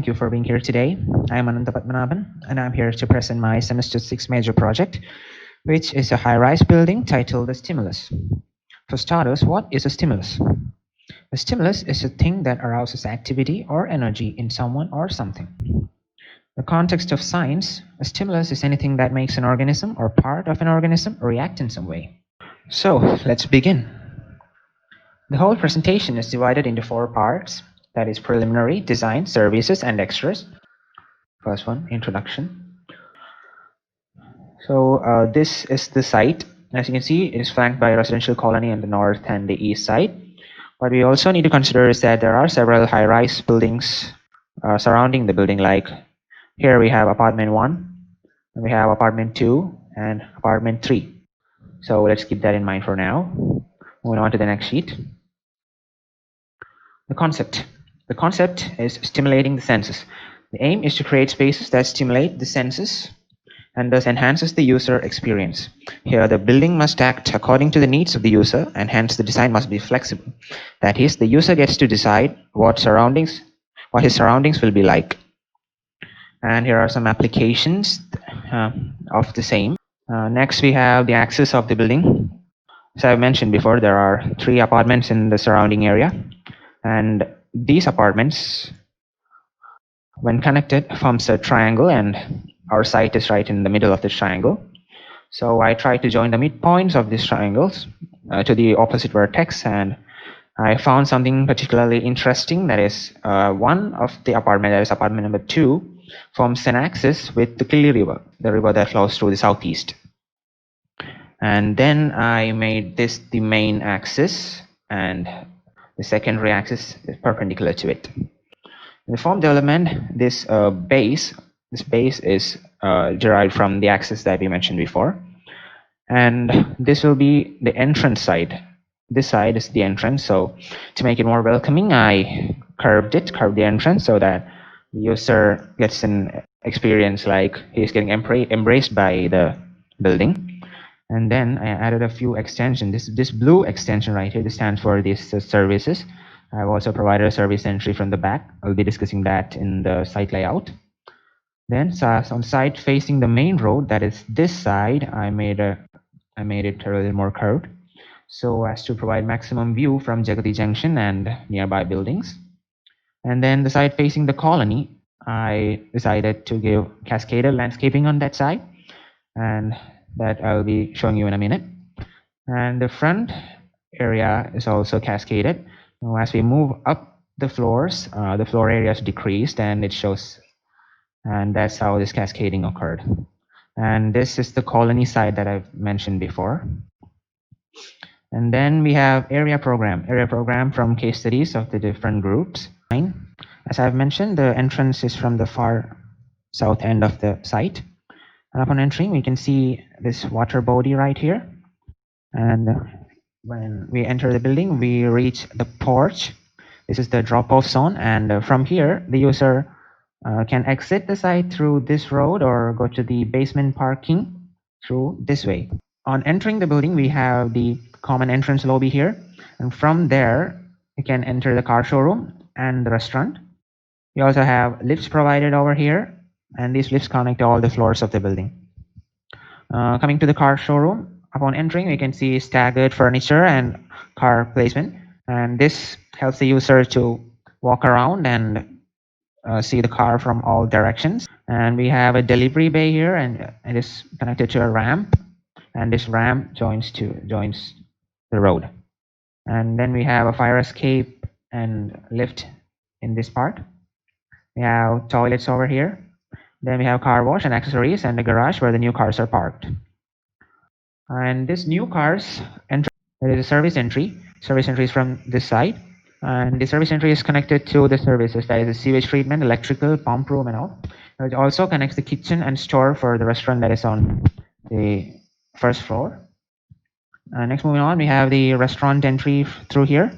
thank you for being here today. I'm Ananthapadmanabhan, and I'm here to present my Semester 6 major project, which is a high-rise building titled the Stimulus. For starters, what is a stimulus? A stimulus is a thing that arouses activity or energy in someone or something. In the context of science, a stimulus is anything that makes an organism or part of an organism react in some way. So, let's begin. The whole presentation is divided into 4 parts, that is preliminary, design, services, and extras. First one, introduction. So this is the site. As you can see, it is flanked by a residential colony on the north and the east side. What we also need to consider is that there are several high-rise buildings surrounding the building. Like here we have apartment 1, and we have apartment 2, and apartment 3. So let's keep that in mind for now. Moving on to the next sheet. The concept. The concept is stimulating the senses. The aim is to create spaces that stimulate the senses and thus enhances the user experience. Here, the building must act according to the needs of the user, and hence the design must be flexible. That is, the user gets to decide what his surroundings will be like. And here are some applications of the same. Next, we have the axis of the building. As I mentioned before, there are 3 apartments in the surrounding area, and these apartments, when connected, forms a triangle, and our site is right in the middle of this triangle. So I try to join the midpoints of these triangles to the opposite vertex, and I found something particularly interesting. That is, one of the apartment, that is apartment number 2, forms an axis with the Kili River, the river that flows through the southeast. And then I made this the main axis, and the secondary axis is perpendicular to it. In the form development, this base is derived from the axis that we mentioned before, and this will be the entrance side. This side is the entrance, so to make it more welcoming, I curved the entrance so that the user gets an experience like he's getting embraced by the building. And then I added a few extensions. This blue extension right here, this stands for these services. I've also provided a service entry from the back. I'll be discussing that in the site layout. Then on side facing the main road, that is this side, I made it a little more curved so as to provide maximum view from Jagati Junction and nearby buildings. And then the side facing the colony, I decided to give cascaded landscaping on that side, and that I'll be showing you in a minute. And the front area is also cascaded. Now, as we move up the floors, the floor area is decreased, and it shows, and that's how this cascading occurred. And this is the colony side that I've mentioned before. And then we have area program from case studies of the different groups. As I've mentioned, the entrance is from the far south end of the site. And upon entering, we can see this water body right here. And when we enter the building, we reach the porch. This is the drop-off zone, and from here, the user can exit the site through this road or go to the basement parking through this way. On entering the building, we have the common entrance lobby here, and from there, you can enter the car showroom and the restaurant. We also have lifts provided over here, and these lifts connect all the floors of the building. Coming to the car showroom, upon entering, we can see staggered furniture and car placement, and this helps the user to walk around and see the car from all directions. And we have a delivery bay here, and it is connected to a ramp, and this ramp joins the road. And then we have a fire escape and lift in this part. We have toilets over here. Then we have car wash and accessories, and the garage where the new cars are parked. And this new cars entry, there is a service entry. Service entry is from this side, and the service entry is connected to the services, that is the sewage treatment, electrical, pump room, and all. It also connects the kitchen and store for the restaurant that is on the first floor. Next, moving on, we have the restaurant entry through here.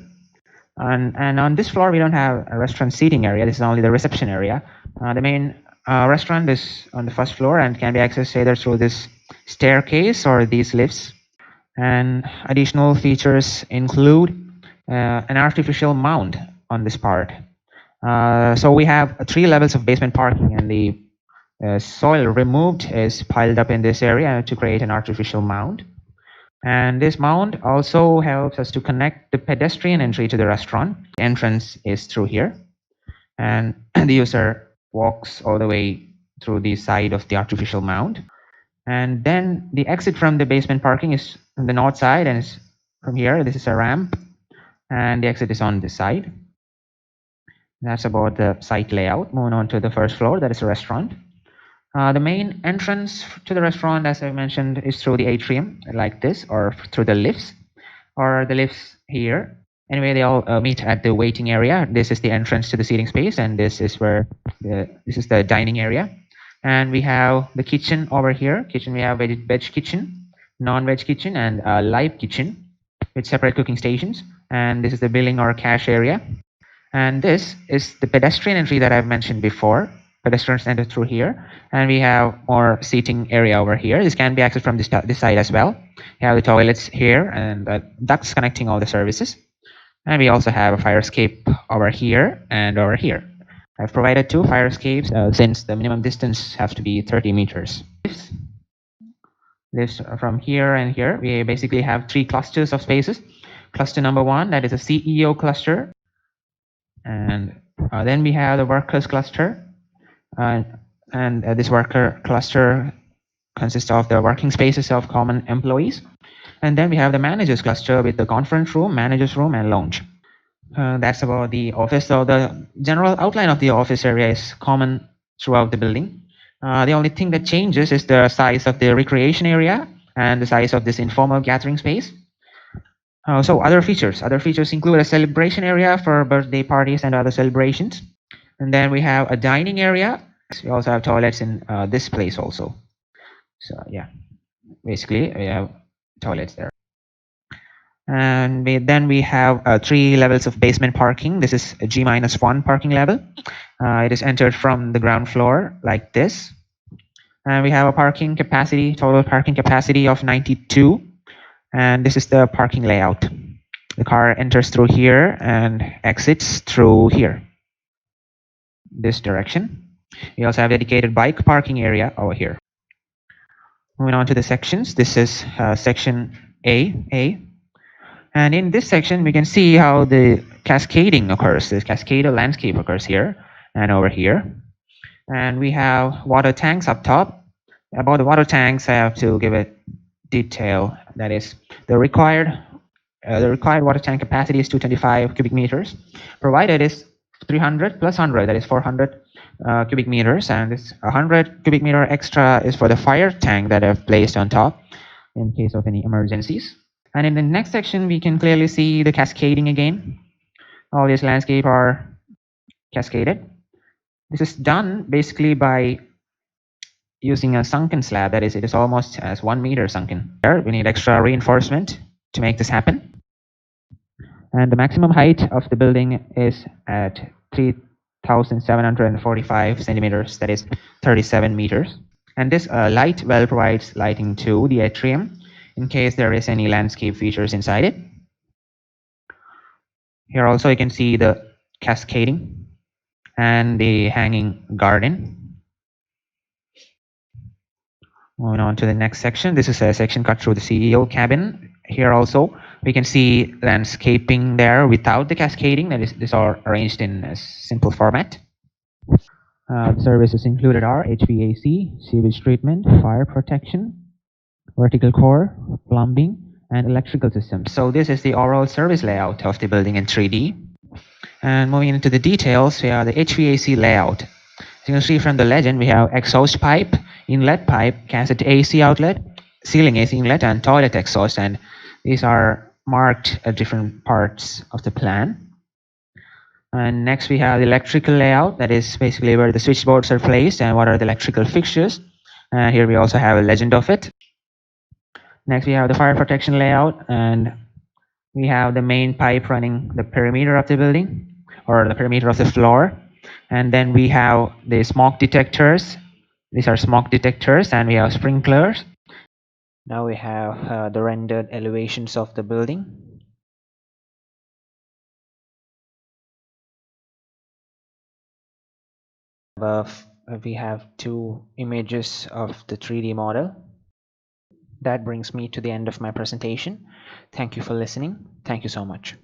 And on this floor, we don't have a restaurant seating area. This is only the reception area. The main restaurant is on the first floor and can be accessed either through this staircase or these lifts. And additional features include an artificial mound on this part. So we have 3 levels of basement parking, and the soil removed is piled up in this area to create an artificial mound. And this mound also helps us to connect the pedestrian entry to the restaurant. The entrance is through here, and the user walks all the way through the side of the artificial mound. And then the exit from the basement parking is on the north side, and it's from here. This is a ramp, and the exit is on this side. That's about the site layout. Moving on to the first floor, that is a restaurant. The main entrance to the restaurant, as I mentioned, is through the atrium, like this, or through the lifts, or the lifts here. Anyway, they all meet at the waiting area. This is the entrance to the seating space, and this is where this is the dining area. And we have the kitchen over here. Kitchen, we have veg kitchen, non-veg kitchen, and live kitchen with separate cooking stations. And this is the billing or cash area. And this is the pedestrian entry that I've mentioned before. Pedestrians enter through here, and we have more seating area over here. This can be accessed from this side as well. We have the toilets here and ducts connecting all the services. And we also have a fire escape over here and over here. I've provided 2 fire escapes since the minimum distance has to be 30 meters. This from here and here, we basically have 3 clusters of spaces. Cluster number 1, that is a CEO cluster. And then we have the workers cluster. And this worker cluster consists of the working spaces of common employees. And then we have the managers cluster with the conference room, managers room, and lounge. That's about the office. So the general outline of the office area is common throughout the building. The only thing that changes is the size of the recreation area and the size of this informal gathering space. So other features include a celebration area for birthday parties and other celebrations. And then we have a dining area. We also have toilets in this place also. So yeah, basically we have toilets there. And then we have 3 levels of basement parking. This is a G-1 parking level. It is entered from the ground floor like this. And we have a total parking capacity of 92. And this is the parking layout. The car enters through here and exits through here, this direction. We also have dedicated bike parking area over here. Moving on to the sections. This is section A. And in this section, we can see how the cascading occurs. The cascadal landscape occurs here and over here. And we have water tanks up top. About the water tanks, I have to give a detail. That is, the required water tank capacity is 225 cubic meters. Provided is 300 plus 100, that is 400 cubic meters. And this 100 cubic meter extra is for the fire tank that I've placed on top in case of any emergencies. And in the next section, we can clearly see the cascading again. All these landscape are cascaded. This is done basically by using a sunken slab. That is, it is almost as 1 meter sunken. There, we need extra reinforcement to make this happen. And the maximum height of the building is at 3,745 centimeters. That is 37 meters. And this light well provides lighting to the atrium in case there is any landscape features inside it. Here also you can see the cascading and the hanging garden. Moving on to the next section. This is a section cut through the CEO cabin. Here also we can see landscaping there without the cascading. That is, these are arranged in a simple format. The services included are HVAC, sewage treatment, fire protection, vertical core, plumbing, and electrical systems. So this is the overall service layout of the building in 3D. And moving into the details, we have the HVAC layout. As you can see from the legend, we have exhaust pipe, inlet pipe, cassette AC outlet, ceiling AC inlet, and toilet exhaust. And these are marked at different parts of the plan. And next we have the electrical layout. That is basically where the switchboards are placed and what are the electrical fixtures. And here we also have a legend of it. Next we have the fire protection layout, and we have the main pipe running the perimeter of the building or the perimeter of the floor. And then we have the smoke detectors. These are smoke detectors, and we have sprinklers. Now we have the rendered elevations of the building. Above, we have two images of the 3D model. That brings me to the end of my presentation. Thank you for listening. Thank you so much.